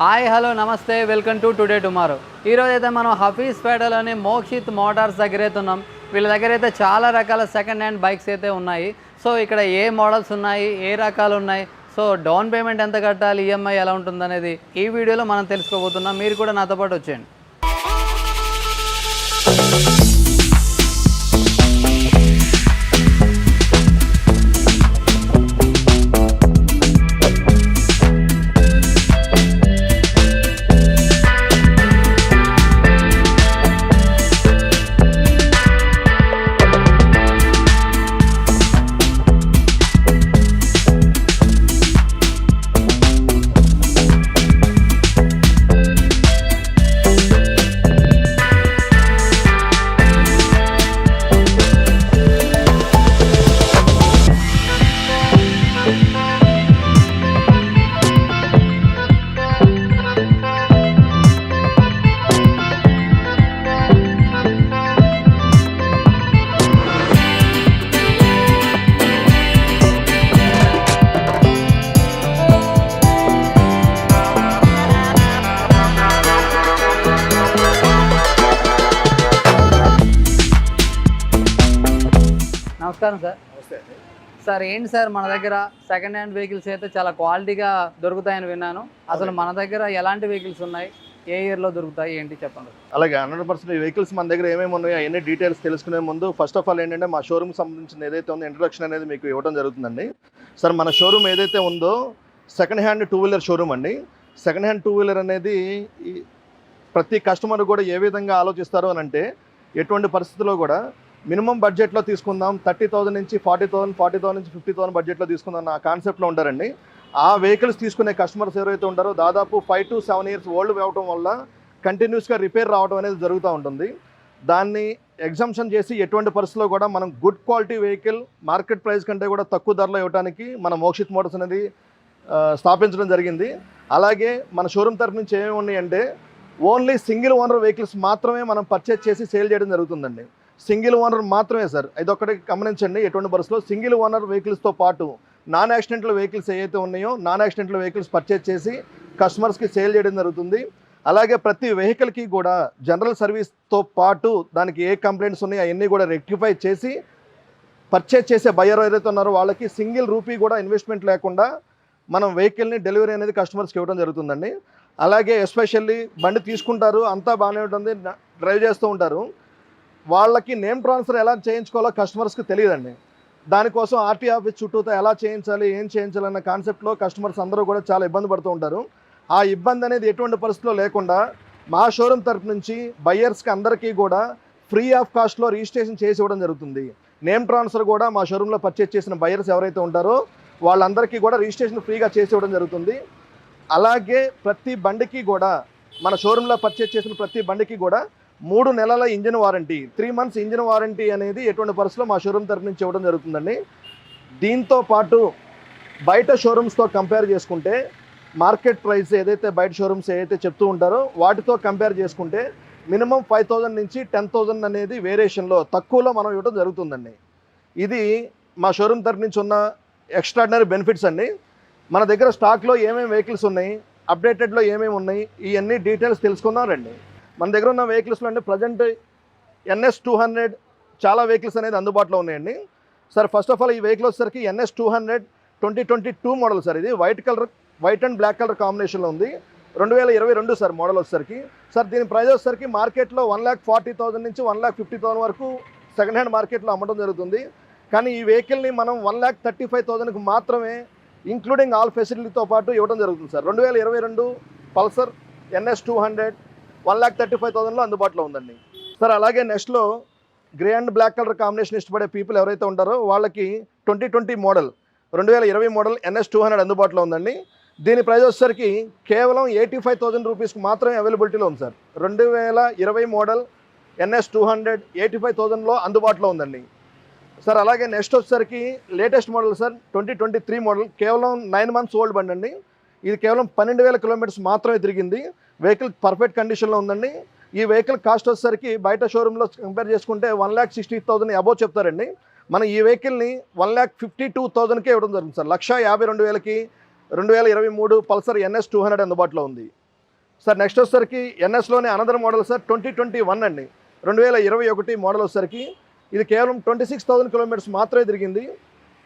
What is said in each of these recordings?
Hi hello నమస్తే welcome to today tomorrow. ఈరోజు అయితే మనం హఫీజ్పేటలోని మోక్షిత్ మోటార్స్ దగ్గర అయితే ఉన్నాం. వీళ్ళ దగ్గర అయితే చాలా రకాల సెకండ్ హ్యాండ్ బైక్స్ అయితే ఉన్నాయి. సో ఇక్కడ ఏ మోడల్స్ ఉన్నాయి, ఏ రకాలు ఉన్నాయి, సో డౌన్ పేమెంట్ ఎంత కట్టాలి, ఈఎంఐ ఎలా ఉంటుందనేది ఈ వీడియోలో మనం తెలుసుకోబోతున్నాం. మీరు కూడా నాతో పాటు వచ్చేయండి. నమస్కారం సార్. సార్ ఏంటి సార్, మన దగ్గర సెకండ్ హ్యాండ్ వెహికల్స్ అయితే చాలా క్వాలిటీగా దొరుకుతాయని విన్నాను. అసలు మన దగ్గర ఎలాంటి వెహికల్స్ ఉన్నాయి, ఏ ఇయర్లో దొరుకుతాయి, ఏంటి చెప్పండి. అలాగే 100% ఈ వెహికల్స్ మన దగ్గర ఏమేమి ఉన్నాయో అవన్నీ డీటెయిల్స్ తెలుసుకునే ముందు ఫస్ట్ ఆఫ్ ఆల్ ఏంటంటే మా షోరూమ్ సంబంధించిన ఏదైతే ఉందో ఇంట్రొడక్షన్ అనేది మీకు ఇవ్వడం జరుగుతుందండి. సార్ మన షోరూమ్ ఏదైతే ఉందో second hand two wheeler showroom అండి. సెకండ్ హ్యాండ్ టూ వీలర్ అనేది ప్రతి కస్టమర్ కూడా ఏ విధంగా ఆలోచిస్తారు అని అంటే, ఎటువంటి పరిస్థితుల్లో కూడా మినిమం బడ్జెట్లో తీసుకుందాం, 30,000 నుంచి 40,000, 40,000 నుంచి 50,000 బడ్జెట్లో తీసుకుందాం ఆ కాన్సెప్ట్లో ఉంటారండి. ఆ వెహికల్స్ తీసుకునే కస్టమర్స్ ఎవరైతే ఉంటారో దాదాపు 5 to 7 years ఓల్డ్ అవ్వడం వల్ల కంటిన్యూస్గా రిపేర్ రావడం అనేది జరుగుతూ ఉంటుంది. దాన్ని ఎగ్జంప్షన్ చేసి ఎటువంటి పరిస్థితుల్లో కూడా మనం good quality vehicle market price కంటే కూడా తక్కువ ధరలో ఇవ్వడానికి మన మోక్షిత్ మోటార్స్ అనేది స్థాపించడం జరిగింది. అలాగే మన షోరూమ్ తరఫు నుంచి ఏమేమి ఉన్నాయంటే, ఓన్లీ సింగిల్ ఓనర్ వెహికల్స్ మాత్రమే మనం పర్చేజ్ చేసి సేల్ చేయడం జరుగుతుందండి. సింగిల్ ఓనర్ మాత్రమే సార్, ఇది ఒక్కటి గమనించండి. ఎటువంటి పరిస్థితుల్లో సింగిల్ ఓనర్ వెహికల్స్తో పాటు నాన్ యాక్సిడెంటల్ వెహికల్స్ ఏవైతే ఉన్నాయో నాన్ యాక్సిడెంటల్ వెహికల్స్ పర్చేజ్ చేసి కస్టమర్స్కి సేల్ చేయడం జరుగుతుంది. అలాగే ప్రతి వెహికల్కి కూడా జనరల్ సర్వీస్తో పాటు దానికి ఏ కంప్లైంట్స్ ఉన్నాయో అవన్నీ కూడా రెక్టిఫై చేసి పర్చేజ్ చేసే బయ్యర్ ఎవరైతే ఉన్నారో వాళ్ళకి సింగిల్ రూపీ కూడా ఇన్వెస్ట్మెంట్ లేకుండా మనం వెహికల్ని డెలివరీ అనేది కస్టమర్స్కి ఇవ్వడం జరుగుతుందండి. అలాగే ఎస్పెషల్లీ బండి తీసుకుంటారు, అంతా బాగానే ఉంటుంది, డ్రైవ్ చేస్తూ ఉంటారు, వాళ్ళకి నేమ్ ట్రాన్స్ఫర్ ఎలా చేయించుకోవాలో కస్టమర్స్కి తెలియదండి. దానికోసం ఆర్టీ ఆఫీస్ చుట్టూతో ఎలా చేయించాలి, ఏం చేయించాలన్న కాన్సెప్ట్లో కస్టమర్స్ అందరూ కూడా చాలా ఇబ్బంది పడుతూ ఉంటారు. ఆ ఇబ్బంది అనేది ఎటువంటి పరిస్థితిలో లేకుండా మా షోరూమ్ తరఫు నుంచి బయ్యర్స్కి అందరికీ కూడా ఫ్రీ ఆఫ్ కాస్ట్లో రిజిస్ట్రేషన్ చేసి ఇవ్వడం జరుగుతుంది. నేమ్ ట్రాన్స్ఫర్ కూడా మా షోరూంలో పర్చేజ్ చేసిన బయ్యర్స్ ఎవరైతే ఉంటారో వాళ్ళందరికీ కూడా రిజిస్ట్రేషన్ ఫ్రీగా చేసి ఇవ్వడం జరుగుతుంది. అలాగే ప్రతి బండికి కూడా మన షోరూంలో పర్చేజ్ చేసిన ప్రతి బండికి కూడా 3 నెలల engine warranty, 3 months engine warranty అనేది ఎటువంటి పరిస్థితుల్లో మా షోరూమ్ తరఫు నుంచి ఇవ్వడం జరుగుతుందండి. దీంతో పాటు బయట షోరూమ్స్తో కంపేర్ చేసుకుంటే మార్కెట్ ప్రైస్ ఏదైతే బయట షోరూమ్స్ ఏదైతే చెప్తూ ఉంటారో వాటితో కంపేర్ చేసుకుంటే మినిమం 5,000 నుంచి 10,000 అనేది వేరియేషన్లో తక్కువలో మనం ఇవ్వడం జరుగుతుందండి. ఇది మా షోరూమ్ తరఫు నుంచి ఉన్న ఎక్స్ట్రాడినరీ బెనిఫిట్స్ అండి. మన దగ్గర స్టాక్లో ఏమేమి వెహికల్స్ ఉన్నాయి, అప్డేటెడ్లో ఏమేమి ఉన్నాయి, ఇవన్నీ డీటెయిల్స్ తెలుసుకుందాం రండి. మన దగ్గర ఉన్న వెహికల్స్లో అండి ప్రజెంట్ NS 200 చాలా వెహికల్స్ అనేది అందుబాటులో ఉన్నాయండి. సార్ ఫస్ట్ ఆఫ్ ఆల్ ఈ వెహికల్ వచ్చేసరికి NS 200 2022 మోడల్ సార్. ఇది వైట్ అండ్ బ్లాక్ కలర్ కాంబినేషన్లో ఉంది. 2022 సార్ మోడల్ వచ్చేసరికి. సార్ దీని ప్రైస్ వచ్చేసరికి మార్కెట్లో 1,40,000 నుంచి 1,50,000 వరకు సెకండ్ హ్యాండ్ మార్కెట్లో అమ్మడం జరుగుతుంది. కానీ ఈ వెహికల్ని మనం 1,35,000కి మాత్రమే ఇంక్లూడింగ్ ఆల్ ఫెసిలిటీతో పాటు ఇవ్వడం జరుగుతుంది సార్. 2022 పల్సర్ NS 200 1,35,000లో అందుబాటులో ఉందండి సార్. అలాగే నెక్స్ట్లో grey and black colour combination ఇష్టపడే పీపుల్ ఎవరైతే ఉంటారో వాళ్ళకి 2020 మోడల్ 2020 మోడల్ NS 200 అందుబాటులో ఉందండి. దీని ప్రైస్ వచ్చేసరికి కేవలం 85,000 రూపీస్కి మాత్రమే అవైలబిలిటీలో ఉంది సార్. 2020 మోడల్ NS 200 85,000లో అందుబాటులో ఉందండి సార్. అలాగే నెక్స్ట్ వచ్చేసరికి లేటెస్ట్ మోడల్ సార్ 2023 మోడల్, కేవలం 9 months ఓల్డ్ బండి అండి. ఇది కేవలం 12,000 kilometers మాత్రమే తిరిగింది. వెహికల్ పర్ఫెక్ట్ కండిషన్లో ఉందండి. ఈ వెహికల్ కాస్ట్ వచ్చేసరికి బయట షోరూంలో కంపేర్ చేసుకుంటే 1,60,000 అబోవ్ చెప్తారండి. మనం ఈ వెహికల్ని 1,52,000కే ఇవ్వడం జరుగుతుంది సార్. 1,52,000కి 2023 పల్సర్ NS 200 అందుబాటులో ఉంది. సార్ నెక్స్ట్ వచ్చేసరికి ఎన్ఎస్లోనే అనదర్ మోడల్ సార్ 2021 అండి, 2021 మోడల్ వచ్చేసరికి ఇది కేవలం 26,000 కిలోమీటర్స్ మాత్రమే తిరిగింది.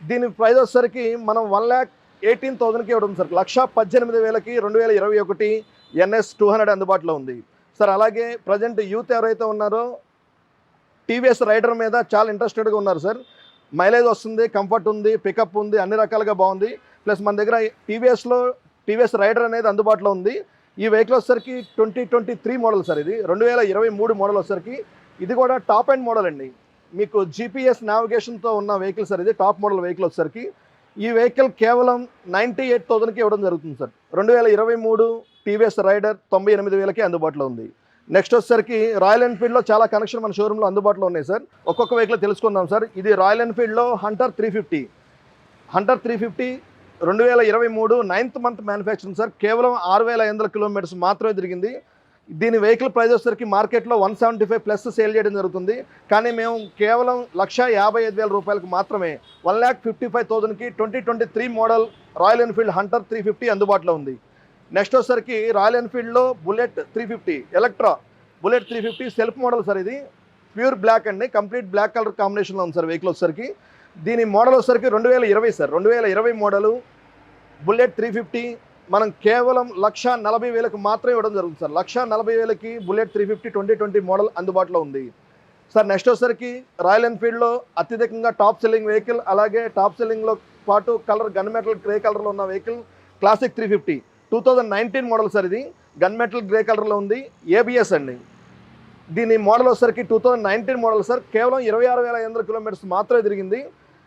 దీని ప్రైస్ వచ్చేసరికి మనం 1,18,000కి ఇవ్వడం సార్, 1,18,000కి 2021 NS 200 అందుబాటులో ఉంది సార్. అలాగే ప్రజెంట్ యూత్ ఎవరైతే ఉన్నారో టీవీఎస్ రైడర్ మీద చాలా ఇంట్రెస్టెడ్గా ఉన్నారు సార్. మైలేజ్ వస్తుంది, కంఫర్ట్ ఉంది, పికప్ ఉంది, అన్ని రకాలుగా బాగుంది. ప్లస్ మన దగ్గర టీవీఎస్ రైడర్ అనేది అందుబాటులో ఉంది. ఈ వెహికల్ వచ్చేసరికి 2023 మోడల్ సార్, ఇది 2023 మోడల్ వచ్చేసరికి ఇది కూడా టాప్ అండ్ మోడల్ అండి. మీకు జీపీఎస్ నావిగేషన్తో ఉన్న వెహికల్ సార్, ఇది టాప్ మోడల్ వెహికల్ వచ్చేసరికి ఈ వెహికల్ కేవలం 98,000కి ఇవ్వడం జరుగుతుంది సార్. 2023 టీవీఎస్ రైడర్ 98,000కి అందుబాటులో ఉంది. నెక్స్ట్ వచ్చేసరికి రాయల్ ఎన్ఫీల్డ్లో చాలా కనెక్షన్ మన షోరూంలో అందుబాటులో ఉన్నాయి సార్. ఒక్కొక్క వెహికల్ తెలుసుకుందాం సార్. ఇది రాయల్ ఎన్ఫీల్డ్లో hunter 350 2023 9th month manufacturing sir. కేవలం 6,500 కిలోమీటర్స్ మాత్రమే తిరిగింది. దీని వెహికల్ ప్రైస్ వచ్చేసరికి మార్కెట్లో 175 ప్లస్ సేల్ చేయడం జరుగుతుంది. కానీ మేము కేవలం 1,55,000 రూపాయలకు మాత్రమే 1,55,000కి 2023 మోడల్ రాయల్ ఎన్ఫీల్డ్ హంటర్ 350 అందుబాటులో ఉంది. నెక్స్ట్ వచ్చేసరికి రాయల్ ఎన్ఫీల్డ్లో Bullet 350 Electra Bullet 350 self model sir. ఇది ప్యూర్ బ్లాక్ అండి, కంప్లీట్ బ్లాక్ కలర్ కాంబినేషన్లో ఉంది సార్ వెహికల్ వచ్చేసరికి. దీని మోడల్ వచ్చేసరికి 2020 సార్, 2020 మోడలు బుల్లెట్ 350 మనం కేవలం 1,40,000కి మాత్రమే ఇవ్వడం జరుగుతుంది సార్. 1,40,000కి బుల్లెట్ 350 2020 మోడల్ అందుబాటులో ఉంది సార్. నెక్స్ట్ వచ్చేసరికి రాయల్ ఎన్ఫీల్డ్లో అత్యధికంగా టాప్ సెల్లింగ్ వెహికల్, అలాగే టాప్ సెల్లింగ్లో పాటు కలర్ గన్ మెటల్ గ్రే కలర్లో ఉన్న వెహికల్ క్లాసిక్ 350 2019 మోడల్ సార్. ఇది గన్ మెటల్ గ్రే కలర్లో ఉంది, ఏబిఎస్ అండి. దీని మోడల్ వచ్చేసరికి 2019 మోడల్ సార్. కేవలం 26,500 కిలోమీటర్స్ మాత్రమే తిరిగింది.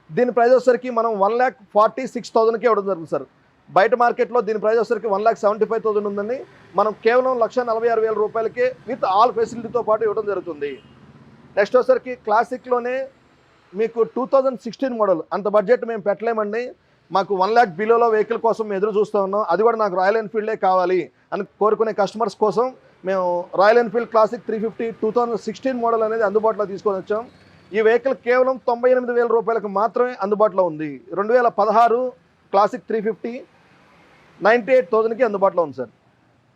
దీని ప్రైస్ వచ్చేసరికి మనం 1,46,000కి ఇవ్వడం జరుగుతుంది సార్. బయట మార్కెట్లో దీని ప్రైస్ వచ్చేసరికి 1,75,000 ఉందండి. మనం కేవలం 1,46,000 రూపాయలకే విత్ ఆల్ ఫెసిలిటీతో పాటు ఇవ్వడం జరుగుతుంది. నెక్స్ట్ వచ్చేసరికి క్లాసిక్లోనే మీకు 2016 మోడల్, అంత బడ్జెట్ మేము పెట్టలేమండి. మాకు 1 lakh బిలోలో వెహికల్ కోసం ఎదురు చూస్తూ ఉన్నాం. అది కూడా నాకు రాయల్ ఎన్ఫీల్డే కావాలి అని కోరుకునే కస్టమర్స్ కోసం మేము రాయల్ ఎన్ఫీల్డ్ క్లాసిక్ 350 2016 మోడల్ అనేది అందుబాటులో తీసుకొని వచ్చాం. ఈ వెహికల్ కేవలం 98,000 రూపాయలకు మాత్రమే అందుబాటులో ఉంది. 2016 క్లాసిక్ 350 98,000కి అందుబాటులో ఉంది సార్.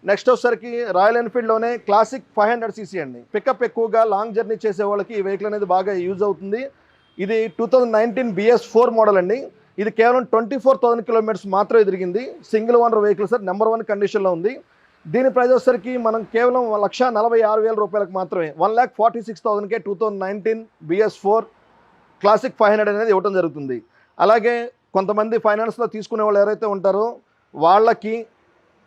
నెక్స్ట్ వచ్చేసరికి రాయల్ ఎన్ఫీల్డ్లోనే క్లాసిక్ 500cc అండి. పికప్ ఎక్కువగా లాంగ్ జర్నీ చేసే వాళ్ళకి ఈ వెహికల్ అనేది బాగా యూజ్ అవుతుంది. ఇది 2019 BS4 మోడల్ అండి. ఇది కేవలం 24,000 కిలోమీటర్స్ మాత్రమే తిరిగింది. Single owner vehicle sir, number 1 కండిషన్లో ఉంది. దీని ప్రైస్ వచ్చేసరికి మనం కేవలం 1,46,000 రూపాయలకు మాత్రమే 1,46,000కే 2019 BS4 క్లాసిక్ 500 అనేది ఇవ్వడం జరుగుతుంది. అలాగే కొంతమంది ఫైనాన్స్లో తీసుకునే వాళ్ళు ఎవరైతే ఉంటారో వాళ్ళకి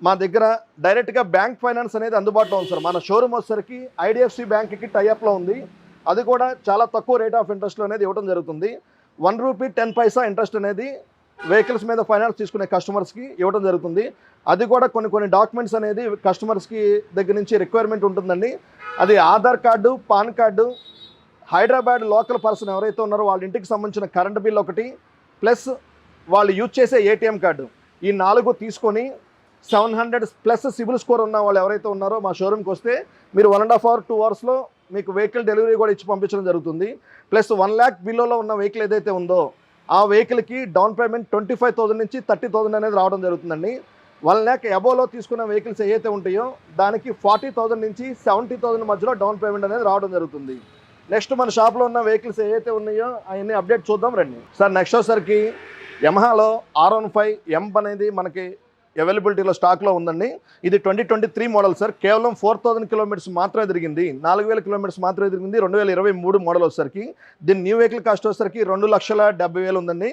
మా దగ్గర డైరెక్ట్గా బ్యాంక్ ఫైనాన్స్ అనేది అందుబాటులో ఉంది సార్. మన షోరూమ్ వచ్చేసరికి IDFC బ్యాంక్కి టైఅప్లో ఉంది. అది కూడా చాలా తక్కువ రేట్ ఆఫ్ ఇంట్రెస్ట్లో అనేది ఇవ్వడం జరుగుతుంది. 1 రూపీ 10 పైసా ఇంట్రెస్ట్ అనేది వెహికల్స్ మీద ఫైనాన్స్ తీసుకునే కస్టమర్స్కి ఇవ్వడం జరుగుతుంది. అది కూడా కొన్ని డాక్యుమెంట్స్ అనేది కస్టమర్స్కి దగ్గర నుంచి రిక్వైర్మెంట్ ఉంటుందండి. అది Aadhaar card, pan card, Hyderabad local person ఎవరైతే ఉన్నారో వాళ్ళ ఇంటికి సంబంధించిన కరెంట్ బిల్ ఒకటి, ప్లస్ వాళ్ళు యూజ్ చేసే ATM కార్డు, ఈ 4 తీసుకొని 700 ప్లస్ సిబిల్ స్కోర్ ఉన్న వాళ్ళు ఎవరైతే ఉన్నారో మా షోరూమ్కి వస్తే మీరు 1.5 hour 2 అవర్స్లో మీకు వెహికల్ డెలివరీ కూడా ఇచ్చి పంపించడం జరుగుతుంది. ప్లస్ 1 lakh బిలోలో ఉన్న వెహికల్ ఏదైతే ఉందో ఆ వెహికల్కి డౌన్ పేమెంట్ 25,000 నుంచి 30,000 అనేది రావడం జరుగుతుందండి. 1 lakh అబోలో తీసుకున్న వెహికల్స్ ఏవైతే ఉంటాయో దానికి 40,000 నుంచి 70,000 మధ్యలో డౌన్ పేమెంట్ అనేది రావడం జరుగుతుంది. నెక్స్ట్ మన షాప్లో ఉన్న వెహికల్స్ ఏవైతే ఉన్నాయో అవన్నీ అప్డేట్ చూద్దాం రండి సార్. నెక్స్ట్ వచ్చేసరికి యమహాలో R15 M అనేది మనకి అవైలబిలిటీలో స్టాక్లో ఉందండి. ఇది 2023 మోడల్ సార్. కేవలం 4,000 కిలోమీటర్స్ మాత్రమే తిరిగింది, 4,000 కిలోమీటర్స్ మాత్రమే తిరిగింది. 2023 మోడల్ వచ్చేసరికి దీని న్యూ వెహికల్ కాస్ట్ వచ్చేసరికి 2,70,000 ఉందండి.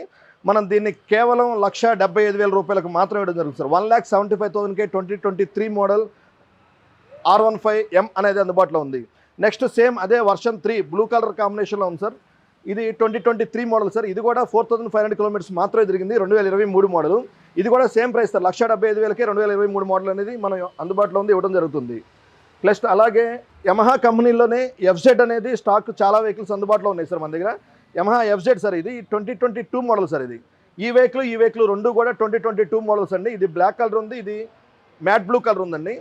మనం దీన్ని కేవలం 1,75,000 రూపాయలకు మాత్రమే ఇవ్వడం జరుగుతుంది సార్. 1,75,000కే 2023 మోడల్ R15 M అనేది అందుబాటులో ఉంది. నెక్స్ట్ సేమ్ అదే వర్షన్ 3 బ్లూ కలర్ కాంబినేషన్లో ఉంది సార్. ఇది 2023 మోడల్ సార్. ఇది కూడా 4,500 కిలోమీటర్స్ మాత్రమే తిరిగింది, 2023 మోడల్. ఇది కూడా సేమ్ ప్రైస్ సార్, 1,75,000కే 2023 మోడల్ అనేది మనం అందుబాటులో ఉంది ఇవ్వడం జరుగుతుంది. ప్లస్ అలాగే యమహా కంపెనీలోనే FZ అనేది స్టాక్ చాలా వెహికల్స్ అందుబాటులో ఉన్నాయి సార్ మన దగ్గర. యమహా FZ సార్, ఇది 2022 మోడల్ సార్. ఇది ఈ వెహికల్ రెండు కూడా 2022 మోడల్స్ అండి. ఇది బ్లాక్ కలర్ ఉంది, ఇది మ్యాట్ బ్లూ కలర్ ఉందండి.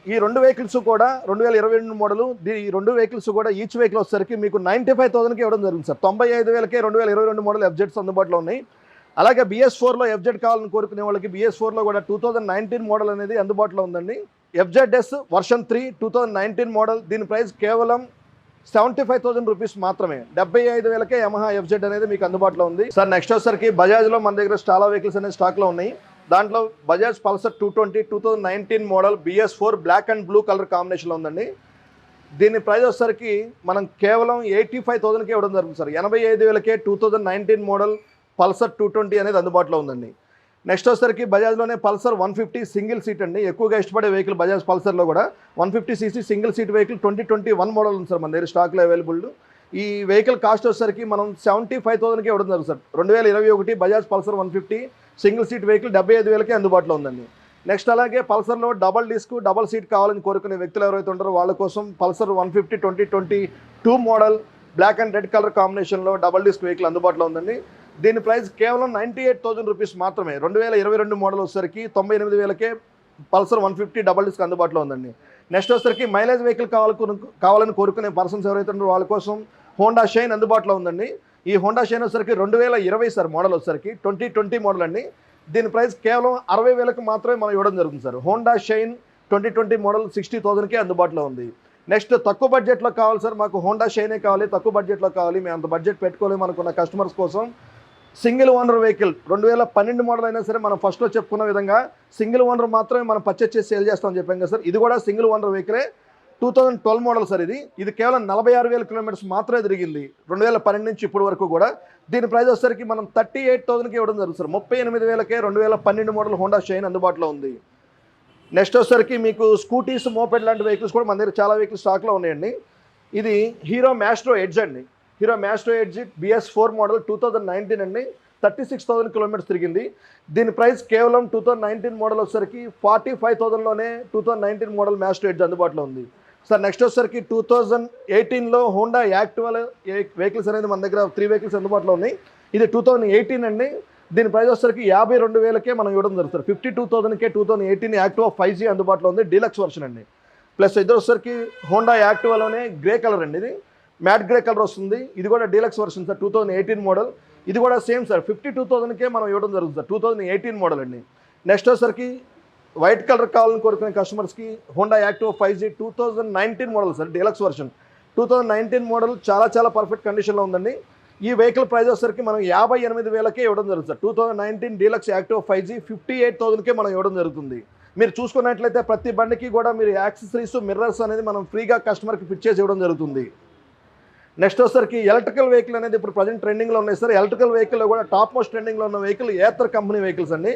ఈ 2 వెహికల్స్ కూడా 2022 మోడలు. ఈ 2 వెహికల్స్ కూడా ఈచ్ వెహికల్ వచ్చేసరికి మీకు 95,000కి ఇవ్వడం జరుగుతుంది సార్. 95,000కే 2022 మోడల్ FZs అందుబాటులో ఉన్నాయి. అలాగే BS4లో FZ కావాలని కోరుకునే వాళ్ళకి BS4లో కూడా 2019 మోడల్ అనేది అందుబాటులో ఉందండి. FZS version 3 2019 model. దీని ప్రైస్ కేవలం 75,000 రూపీస్ మాత్రమే. 75,000కే యమహా FZ అనేది మీకు అందుబాటులో ఉంది సార్. నెక్స్ట్ వచ్చేసరికి బజాజ్లో మన దగ్గర చాలా వెహికల్స్ అనేది స్టాక్లో ఉన్నాయి. దాంట్లో Bajaj Pulsar 220 2019 model BS4 black and blue colour కాంబినేషన్లో ఉందండి. దీని ప్రైస్ వచ్చేసరికి మనం కేవలం 85,000కే ఇవ్వడం జరుగుతుంది సార్. 85,000కే 2019 మోడల్ పల్సర్ 220 అనేది అందుబాటులో ఉందండి. నెక్స్ట్ వచ్చేసరికి బజాజ్లోనే పల్సర్ 150 సింగిల్ సీట్ అండి. ఎక్కువగా ఇష్టపడే వెహికల్ బజాజ్ పల్సర్లో కూడా 150cc single seat vehicle 2021 model ఉంది సార్ మన దగ్గర స్టాక్లో అవైలబుల్. ఈ వెహికల్ కాస్ట్ వచ్చేసరికి మనం 75,000కే ఇవ్వడం జరుగుతుంది sir. 2021 Bajaj Pulsar 150 single seat vehicle 75,000కే అందుబాటులో ఉందండి. నెక్స్ట్ అలాగే పల్సర్లో డబల్ డిస్క్ డబల్ సీట్ కావాలని కోరుకునే వ్యక్తులు ఎవరైతే ఉంటారో వాళ్ళ కోసం Pulsar 150 2022 model black and red colour కాంబినేషన్లో డబల్ డిస్క్ వెహికల్ అందుబాటులో ఉందండి. దీని ప్రైస్ కేవలం 98,000 రూపీస్ మాత్రమే. 2022 మోడల్ వచ్చేసరికి 98,000కే పల్సర్ 150 డబల్ డిస్క్ అందుబాటులో ఉందండి. నెక్స్ట్ వచ్చేసరికి మైలేజ్ వెహికల్ కావాలని కోరుకునే పర్సన్స్ ఎవరైతే ఉన్నారో వాళ్ళ కోసం హోండా షైన్ అందుబాటులో ఉందండి. ఈ హోండా షైన్ వచ్చేసరికి 2020 సార్ మోడల్ వచ్చేసరికి 2020 మోడల్ అండి. దీని ప్రైస్ కేవలం 60,000కి మాత్రమే మనం ఇవ్వడం జరుగుతుంది సార్. హోండా షైన్ 2020 మోడల్ 60,000కే అందుబాటులో ఉంది. నెక్స్ట్ తక్కువ బడ్జెట్లో కావాలి సార్, మాకు హోండా షైనే కావాలి, తక్కువ బడ్జెట్లో కావాలి, మేము అంత బడ్జెట్ పెట్టుకోలేము అనుకున్న కస్టమర్స్ కోసం సింగిల్ ఓనర్ వెహికల్ 2012 మోడల్ అయినా సరే మనం ఫస్ట్లో చెప్పుకున్న విధంగా సింగిల్ ఓనర్ మాత్రమే మనం పర్చేస్ చేసి సేల్ చేస్తామని చెప్పాం కదా సార్. ఇది కూడా సింగిల్ ఓనర్ వెహికలే 2012 మోడల్ సార్. ఇది కేవలం 46,000 కిలోమీటర్స్ మాత్రమే తిరిగింది 2012 నుంచి ఇప్పటి వరకు కూడా. దీని ప్రైస్ వచ్చేసరికి మనం 38,000కి ఇవ్వడం జరుగుతుంది సార్. 38,000కే 2012 మోడల్ హోండా షైన్ అందుబాటులో ఉంది. నెక్స్ట్ వచ్చేసరికి మీకు స్కూటీస్ మోపెడ్ లాంటి వెహికల్స్ కూడా మన దగ్గర చాలా వెహికల్స్ స్టాక్లో ఉన్నాయండి. ఇది హీరో మ్యాస్ట్రో ఎడ్జ్ అండి. Hero Maestro edge BS4 model 2019 అండి. 36,000 కిలోమీటర్స్ తిరిగింది. దీని ప్రైస్ కేవలం 2019 మోడల్ వచ్చేసరికి 45,000లోనే 2019 మోడల్ మ్యాస్ట్రో ఎడ్జ్ అందుబాటులో ఉంది సార్. నెక్స్ట్ వచ్చేసరికి 2018లో హోండా యాక్టివా వెహికల్స్ అనేది మన దగ్గర 3 వెహికల్స్ అందుబాటులో ఉన్నాయి. ఇది 2018 అండి. దీని ప్రైస్ వచ్చేసరికి 52,000కే మనం ఇవ్వడం జరుగుతుంది. 52,000కే 2018 యాక్టివా 5G అందుబాటులో ఉంది, డీలక్స్ వర్షన్ అండి. ప్లస్ ఇది వచ్చేసరికి హోండా యాక్టివాలోనే గ్రే కలర్ అండి. ఇది మ్యాట్ గ్రే కలర్ వస్తుంది. ఇది కూడా డీలక్స్ వర్షన్ సార్, 2018 మోడల్. ఇది కూడా సేమ్ సార్, 52,000కే మనం ఇవ్వడం జరుగుతుంది సార్. 2018 మోడల్ అండి. నెక్స్ట్ వచ్చేసరికి వైట్ కలర్ కావాలని కోరుకునే కస్టమర్స్కి Honda Activa 5G 2019 model sir, deluxe version 2019 model చాలా పర్ఫెక్ట్ కండిషన్లో ఉందండి. ఈ వెహికల్ ప్రైస్ వచ్చేసరికి మనం 58,000కే ఇవ్వడం జరుగుతుంది సార్. 2019 డీలక్స్ యాక్టివా 5G 58,000కే మనం ఇవ్వడం జరుగుతుంది. మీరు చూసుకున్నట్లయితే ప్రతి బండికి కూడా మీరు యాక్సెసరీస్ మిర్రర్స్ అనేది మనం ఫ్రీగా కస్టమర్కి ఫిట్ చేసి ఇవ్వడం జరుగుతుంది. నెక్స్ట్ వచ్చేసరికి ఎలక్ట్రికల్ వెహికల్ అనేది ఇప్పుడు ప్రజెంట్ ట్రెండింగ్లో ఉన్నాయి సార్. ఎలక్ట్రికల్ వెహికల్లో కూడా టాప్ మోస్ట్ ట్రెండింగ్లో ఉన్న వెహికల్ ఏథర్ కంపెనీ వెహికల్స్ అండి.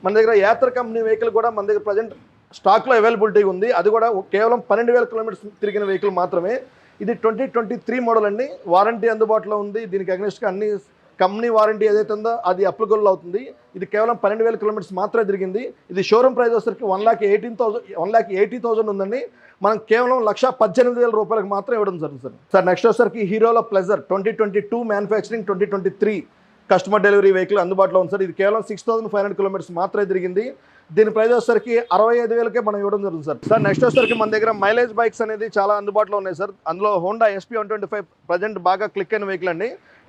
మన దగ్గర ఏథర్ కంపెనీ వెహికల్ కూడా మన దగ్గర ప్రజెంట్ స్టాక్లో అవైలబిలిటీ ఉంది. అది కూడా కేవలం 12,000 కిలోమీటర్స్ తిరిగిన వెహికల్ మాత్రమే. ఇది 2023 మోడల్ అండి. వారంటీ అందుబాటులో ఉంది. దీనికి అగ్నెస్ట్గా అన్ని కంపెనీ వారంటీ ఏదైతే ఉందో అది అప్లికబుల్ అవుతుంది. ఇది కేవలం 12,000 కిలోమీటర్స్ మాత్రమే తిరిగింది. ఇది షోరూమ్ ప్రైస్ వచ్చేసరికి 1,80,000 ఉందండి. మనం కేవలం 1,18,000 రూపాయలకు మాత్రం ఇవ్వడం జరుగుతుంది సార్. నెక్స్ట్ వచ్చేసరికి హీరోలో Pleasure 2022 manufacturing 2023 customer delivery vehicle అందుబాటులో ఉంది సార్. ఇది కేవలం 6,500 కిలోమీటర్స్ మాత్రమే తిరిగింది. దీని ప్రైస్ వచ్చేసరికి 65,000కే మనం ఇవ్వడం జరుగుతుంది సార్. నెక్స్ట్ వచ్చేసరికి మన దగ్గర మైలేజ్ బైక్స్ అనేది చాలా అందుబాటులో ఉన్నాయి సార్. అందులో హోండా SP125 ప్రజెంట్ బాగా క్లిక్ అయిన వెహికల్ అండి.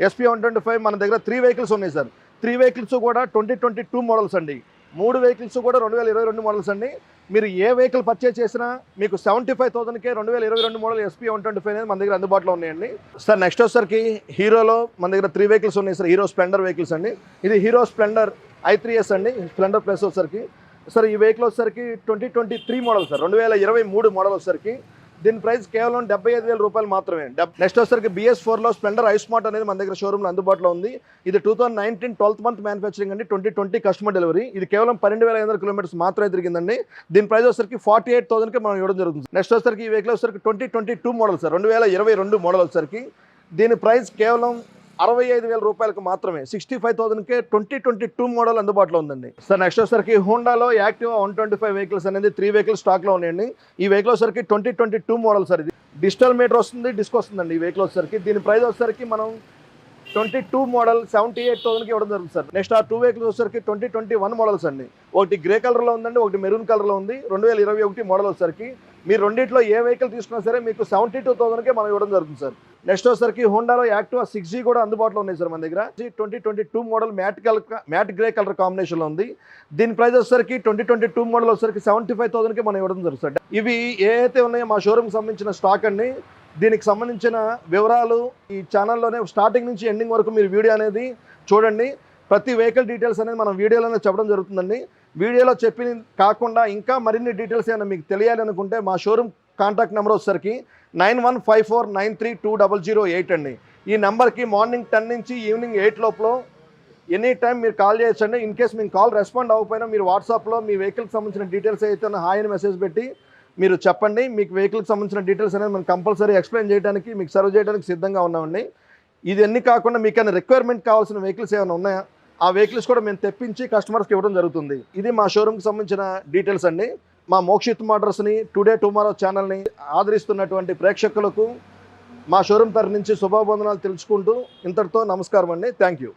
SP125 మన దగ్గర 3 వెహికల్స్ ఉన్నాయి సార్. 3 వెహికల్స్ కూడా 2022 మోడల్స్ అండి. 3 వెహికల్స్ కూడా 2022 మోడల్స్ అండి. మీరు ఏ వెహికల్ పర్చేస్ చేసినా మీకు 75,000కే 2022 మోడల్ SP125 అనేది మన దగ్గర అందుబాటులో ఉన్నాయండి సార్. నెక్స్ట్ వచ్చేసరికి హీరోలో మన దగ్గర 3 వెహికల్స్ ఉన్నాయి సార్. హీరో స్ప్లెండర్ వెహికల్స్ అండి. ఇది హీరో స్ప్లెండర్ i3s అండి. స్ప్లెండర్ ప్లస్ వచ్చేసరికి సార్ ఈ వెహికల్ వచ్చేసరికి 2023 మోడల్ సార్, 2023 మోడల్ వచ్చేసరికి దీని ప్రైస్ కేవలం 75,000 రూపాయలు మాత్రమే. నెక్స్ట్ వచ్చేసరికి BS4లో స్ప్లెండర్ ఐస్మార్ట్ అనేది మన దగ్గర షోరూమ్లో అందుబాటులో ఉంది. ఇది 2019 12th మంత్ మ్యానుఫ్యాక్చరింగ్ అండి. 2020 కస్టమర్ డెలివరీ. ఇది కేవలం 12,500 కిలోమీటర్స్ మాత్రమే తిరిగిందండి. దీని ప్రైస్ వచ్చేసరికి 48,000కే మనం ఇవ్వడం జరుగుతుంది. నెక్స్ట్ వచ్చేసరికి ఈ వెహికల్ వచ్చేసరికి 2022 మోడల్ సార్, 2022 మోడల్ వచ్చేసరికి దీని ప్రైస్ కేవలం 65,000 రూపాయలకు మాత్రమే. 65,000కే 2022 మోడల్ అందుబాటులో ఉందండి సార్. నెక్స్ట్ వచ్చేసరికి హోండాలో యాక్టివా 125 వెహికల్స్ అనేది 3 వెహికల్స్ స్టాక్లో ఉన్నాయండి. ఈ వెహికల్ వచ్చేసరికి 2022 మోడల్ సార్. ఇది డిజిటల్ మీటర్ వస్తుంది, డిస్క్ వస్తుందండి ఈ వెహికల్ వచ్చేసరికి. దీని ప్రైస్ వచ్చేసరికి మనం 22 మోడల్ 78,000కి ఇవ్వడం జరుగుతుంది సార్. నెక్స్ట్ ఆ 2 వెహికల్స్ వచ్చేసరికి 2021 మోడల్స్ అండి. ఒకటి గ్రే కలర్లో ఉందండి, ఒకటి మెరూన్ కలర్లో ఉంది. 2021 మోడల్ వచ్చేసరికి మీరు రెండిట్లో ఏ వెహికల్ తీసుకున్నా సరే మీకు 72,000కే మనం ఇవ్వడం జరుగుతుంది సార్. నెక్స్ట్ వచ్చేసరికి హోండాలో యాక్టివా 6G కూడా అందుబాటులో ఉన్నాయి సార్ మన దగ్గర. 2022 మోడల్ మ్యాట్ గ్రే కలర్ కాంబినేషన్లో ఉంది. దీని ప్రైస్ వచ్చేసరికి 2022 మోడల్ వచ్చేసరికి 75,000కి మనం ఇవ్వడం జరుగుతుంది సార్. ఇవి ఏ అయితే ఉన్నాయో మా షోరూమ్కి సంబంధించిన స్టాక్ అండి. దీనికి సంబంధించిన వివరాలు ఈ ఛానల్లోనే స్టార్టింగ్ నుంచి ఎండింగ్ వరకు మీరు వీడియో అనేది చూడండి. ప్రతి వెహికల్ డీటెయిల్స్ అనేది మనం వీడియోలోనే చెప్పడం జరుగుతుందండి. వీడియోలో చెప్పిన కాకుండా ఇంకా మరిన్ని డీటెయిల్స్ ఏమైనా మీకు తెలియాలి అనుకుంటే మా షోరూమ్ కాంటాక్ట్ నెంబర్ వచ్చేసరికి 9154932008 అండి. ఈ నెంబర్కి మార్నింగ్ 10 నుంచి ఈవినింగ్ 8 లోపల ఎనీ టైం మీరు కాల్ చేయొచ్చండి. ఇన్ కేస్ మీకు కాల్ రెస్పాండ్ అవ్వకపోయినా మీరు వాట్సాప్లో మీ వెహికల్కి సంబంధించిన డీటెయిల్స్ అయితే హాయ్ అని మెసేజ్ పెట్టి మీరు చెప్పండి. మీకు వెహికల్కి సంబంధించిన డీటెయిల్స్ అనేది మనం కంపల్సరీ ఎక్స్ప్లెయిన్ చేయడానికి మీకు సర్వ్ చేయడానికి సిద్ధంగా ఉన్నామండి. ఇది అన్నీ కాకుండా మీకు ఏమైనా రిక్వైర్మెంట్ కావాల్సిన వెహికల్స్ ఏమైనా ఉన్నాయా, ఆ వెహికల్స్ కూడా మేము తెప్పించి కస్టమర్స్కి ఇవ్వడం జరుగుతుంది. ఇది మా షోరూమ్కి సంబంధించిన డీటెయిల్స్ అండి. మా మోక్షిత్ మోటార్స్ని టుడే టుమారో ఛానల్ని ఆదరిస్తున్నటువంటి ప్రేక్షకులకు మా షోరూమ్ తరఫు నుంచి శుభాభివందనాలు తెలుసుకుంటూ ఇంతటితో నమస్కారం అండి. Thank you.